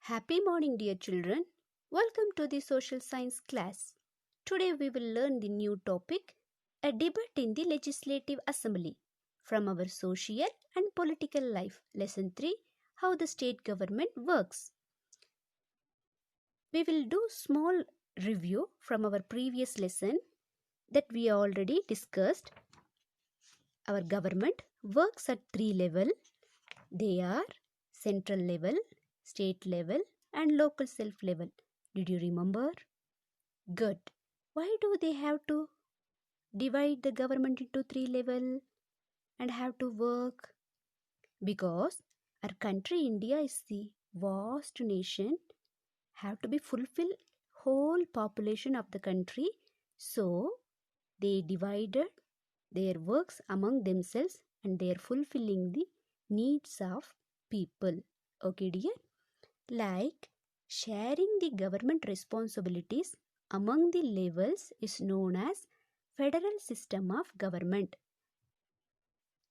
Happy morning, dear children. Welcome to the social science class. Today we will learn the new topic, a debate in the Legislative Assembly, from our social and political life. Lesson 3, how the state government works. We will do small review from our previous lesson that we already discussed. Our government works at three levels. They are central level, state level, and local self level. Did you remember? Good. Why do they have to divide the government into three levels and have to work? Because our country India is the vast nation, have to be fulfill whole population of the country. So they divided their works among themselves and they are fulfilling the needs of people. Okay, dear? Like sharing the government responsibilities among the levels is known as federal system of government.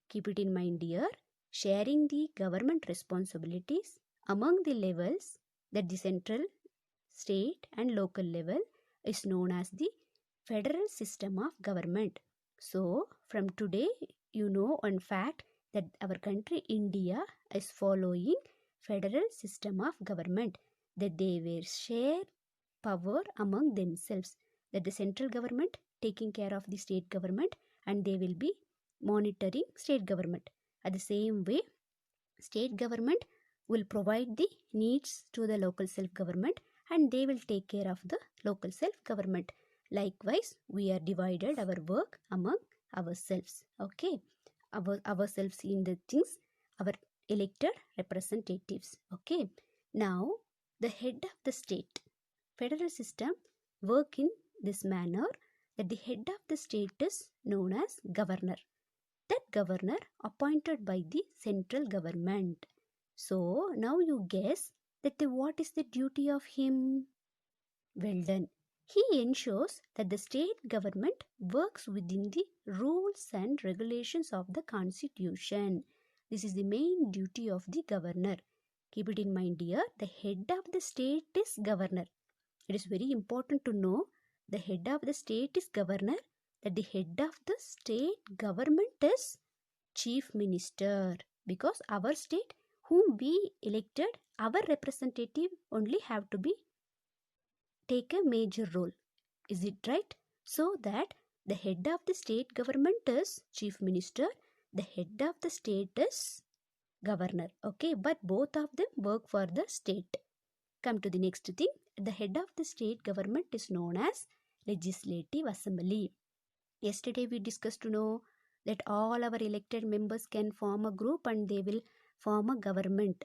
Keep it in mind, dear. Sharing the government responsibilities among the levels, that the central, state and local level, is known as the federal system of government. So from today you know one fact that our country India is following federal system of government, that they will share power among themselves, that the central government taking care of the state government and they will be monitoring state government. At the same way, state government will provide the needs to the local self government and they will take care of the local self government. Likewise, we are divided our work among ourselves. Okay, ourselves in the things, our elected representatives. Okay, now the head of the state federal system work in this manner, that the head of the state is known as governor. That governor appointed by the central government. So now you guess that what is the duty of him? Well done. He ensures that the state government works within the rules and regulations of the constitution. This is the main duty of the governor. Keep it in mind, dear. The head of the state is governor. It is very important to know the head of the state is governor, that the head of the state government is chief minister, because our state whom we elected, our representative only have to be take a major role. Is it right? So that the head of the state government is chief minister, the head of the state is governor. Okay, but both of them work for the state. Come to the next thing. The head of the state government is known as Legislative Assembly. Yesterday we discussed to know that all our elected members can form a group and they will form a government.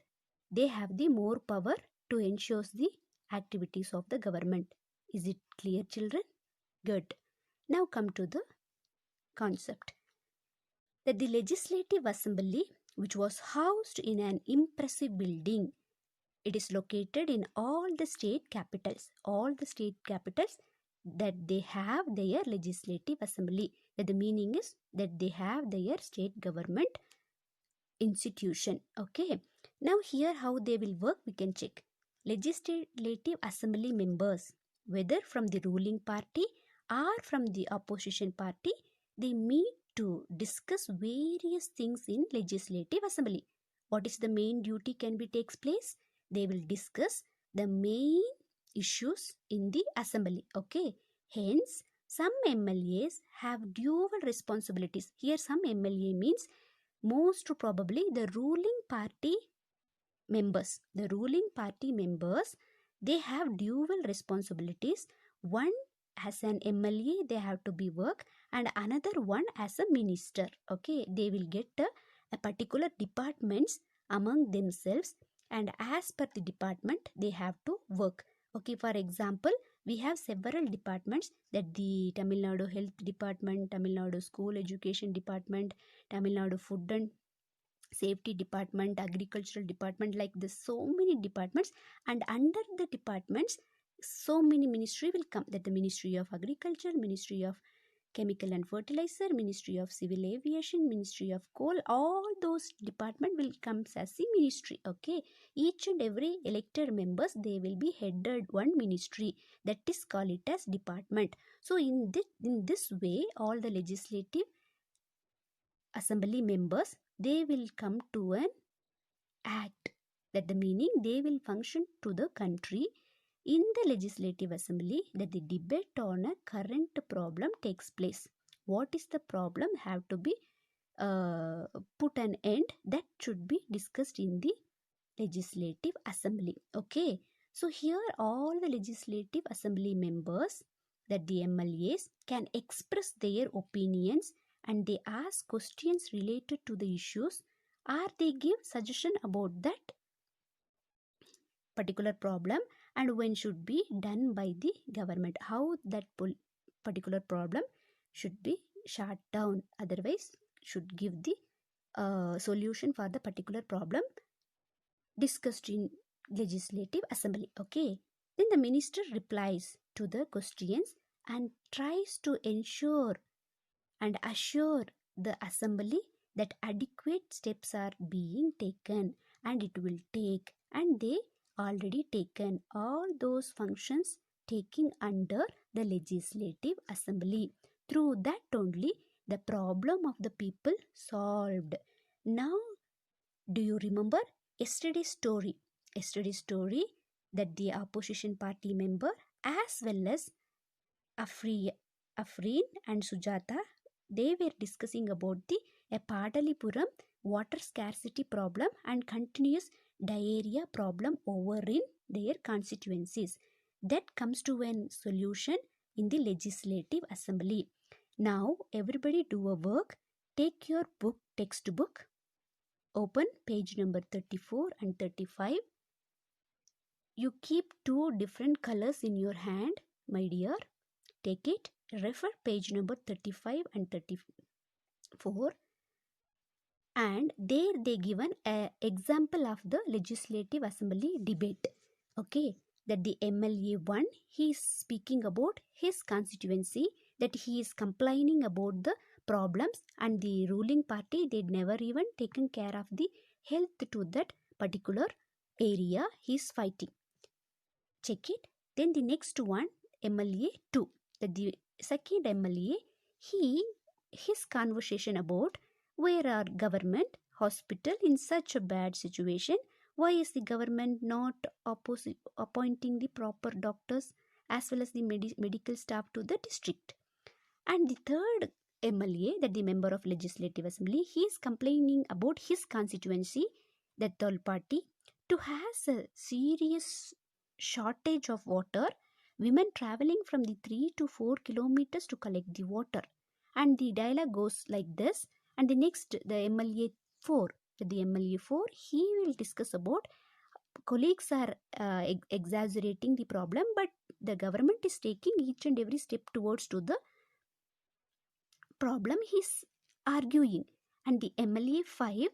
They have the more power to ensure the activities of the government. Is it clear, children? Good. Now come to the concept. That the Legislative Assembly, which was housed in an impressive building, it is located in all the state capitals. All the state capitals, that they have their legislative assembly. That the meaning is that they have their state government institution. Okay. Now here how they will work we can check. Legislative assembly members, whether from the ruling party or from the opposition party, they meet to discuss various things in legislative assembly. What is the main duty can be takes place? They will discuss the main issues in the assembly. Okay. Hence, some MLAs have dual responsibilities. Here some MLA means most probably the ruling party members. The ruling party members, they have dual responsibilities. One as an MLA they have to be work and another one as a minister. Okay, they will get a particular departments among themselves and as per the department they have to work. Okay, for example, we have several departments, that the Tamil Nadu Health Department, Tamil Nadu School Education Department, Tamil Nadu Food and Safety Department, Agricultural Department, like this so many departments, and under the departments so many ministry will come, that the Ministry of Agriculture, Ministry of Chemical and Fertilizer, Ministry of Civil Aviation, Ministry of Coal, all those department will come as the ministry. Okay, each and every elected members, they will be headed one ministry, that is called it as department. So in this way, all the legislative assembly members, they will come to an act, that the meaning they will function to the country. In the legislative assembly, that the debate on a current problem takes place. What is the problem have to be put an end, that should be discussed in the legislative assembly. Okay, so here all the legislative assembly members, that the MLAs, can express their opinions, and they ask questions related to the issues, or they give suggestion about that particular problem, and when should be done by the government, how that particular problem should be shut down, otherwise should give the solution for the particular problem discussed in legislative assembly. Okay, then the minister replies to the questions and tries to ensure and assure the assembly that adequate steps are being taken, and it will take, and they already taken all those functions taking under the legislative assembly. Through that only the problem of the people solved. Now, do you remember yesterday's story? Yesterday's story, that the opposition party member as well as Afreen and Sujata, they were discussing about the Patalipuram water scarcity problem and continuous diarrhea problem over in their constituencies. That comes to a solution in the legislative assembly. Now everybody do a work. Take your textbook, open page number 34 and 35. You keep two different colors in your hand, my dear. Take it, refer page number 35 and 34, and there they given an example of the legislative assembly debate. Okay, that the MLA 1, he is speaking about his constituency, that he is complaining about the problems, and the ruling party, they never even taken care of the health to that particular area he is fighting. Check it. Then the next one, MLA 2, the second MLA, his conversation about where are government hospital in such a bad situation, why is the government not appointing the proper doctors as well as the medical staff to the district. And the third MLA, that the member of legislative assembly, he is complaining about his constituency, that third party, to has a serious shortage of water, women traveling from the 3 to 4 kilometers to collect the water. And the dialogue goes like this. And the next, the MLA 4, the MLA 4, he will discuss about colleagues are exaggerating the problem, but the government is taking each and every step towards to the problem he's arguing. And the MLA 5,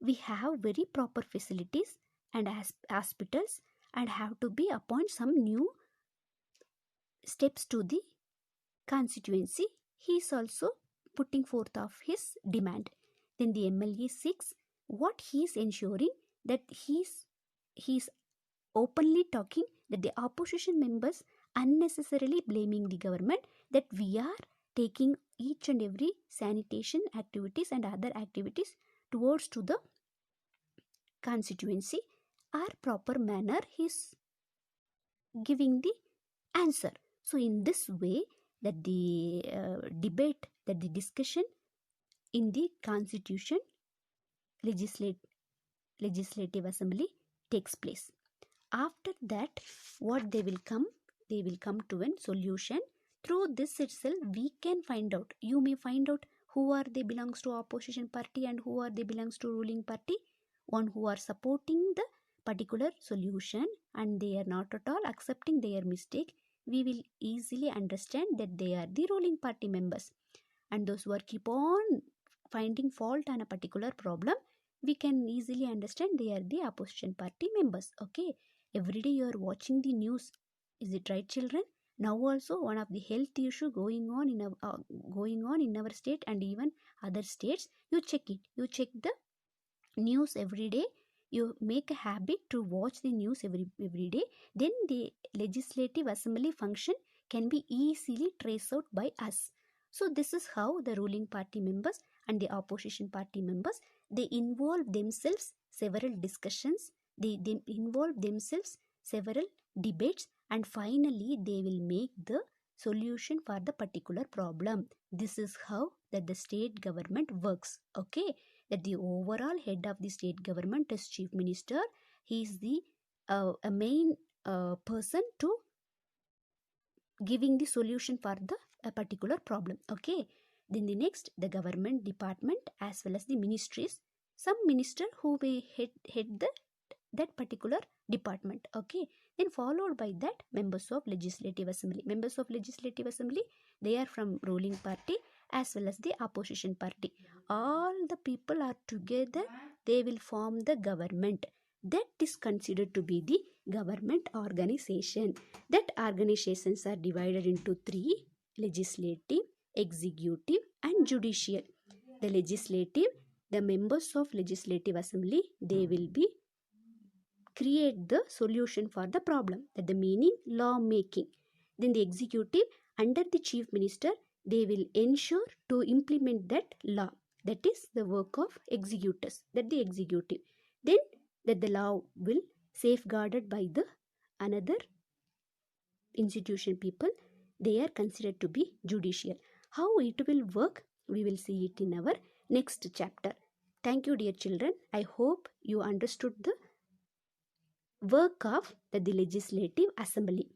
we have very proper facilities and hospitals, and have to be appoint some new steps to the constituency. He is also putting forth of his demand. Then the MLA 6, what he is ensuring, that he's openly talking that the opposition members unnecessarily blaming the government, that we are taking each and every sanitation activities and other activities towards to the constituency, or proper manner he's giving the answer. So in this way, that the debate, that the discussion in the constitution legislative assembly takes place. After that, what they will come to a solution. Through this itself, we can find out, you may find out who are they belongs to opposition party and who are they belongs to ruling party. One who are supporting the particular solution and they are not at all accepting their mistake, we will easily understand that they are the ruling party members. And those who are keep on finding fault on a particular problem, we can easily understand they are the opposition party members. Okay, every day you are watching the news, is it right, children? Now also one of the health issue going on in our state and even other states, you check it. You check the news every day. You make a habit to watch the news every day. Then the legislative assembly function can be easily traced out by us. So this is how the ruling party members and the opposition party members, they involve themselves several discussions, they involve themselves several debates, and finally they will make the solution for the particular problem. This is how that the state government works. Okay, that the overall head of the state government is chief minister. He is the a main person to giving the solution for the a particular problem. Okay, then the next, the government department as well as the ministries, some minister who may head that particular department. Okay, then followed by that, members of legislative assembly. Members of legislative assembly, they are from ruling party as well as the opposition party. All the people are together, they will form the government. That is considered to be the government organization. That organizations are divided into three: legislative, executive and judicial. The legislative, the members of legislative assembly, they will be create the solution for the problem, that the meaning law making. Then the executive, under the chief minister, they will ensure to implement that law. That is the work of executors, that the executive. Then that the law will safeguarded by the another institution people, they are considered to be judicial. How it will work, we will see it in our next chapter. Thank you, dear children. I hope you understood the work of the legislative assembly.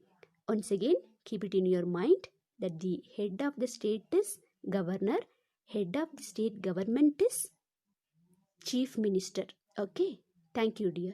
Once again, keep it in your mind that the head of the state is governor, head of the state government is chief minister. Okay, thank you, dear.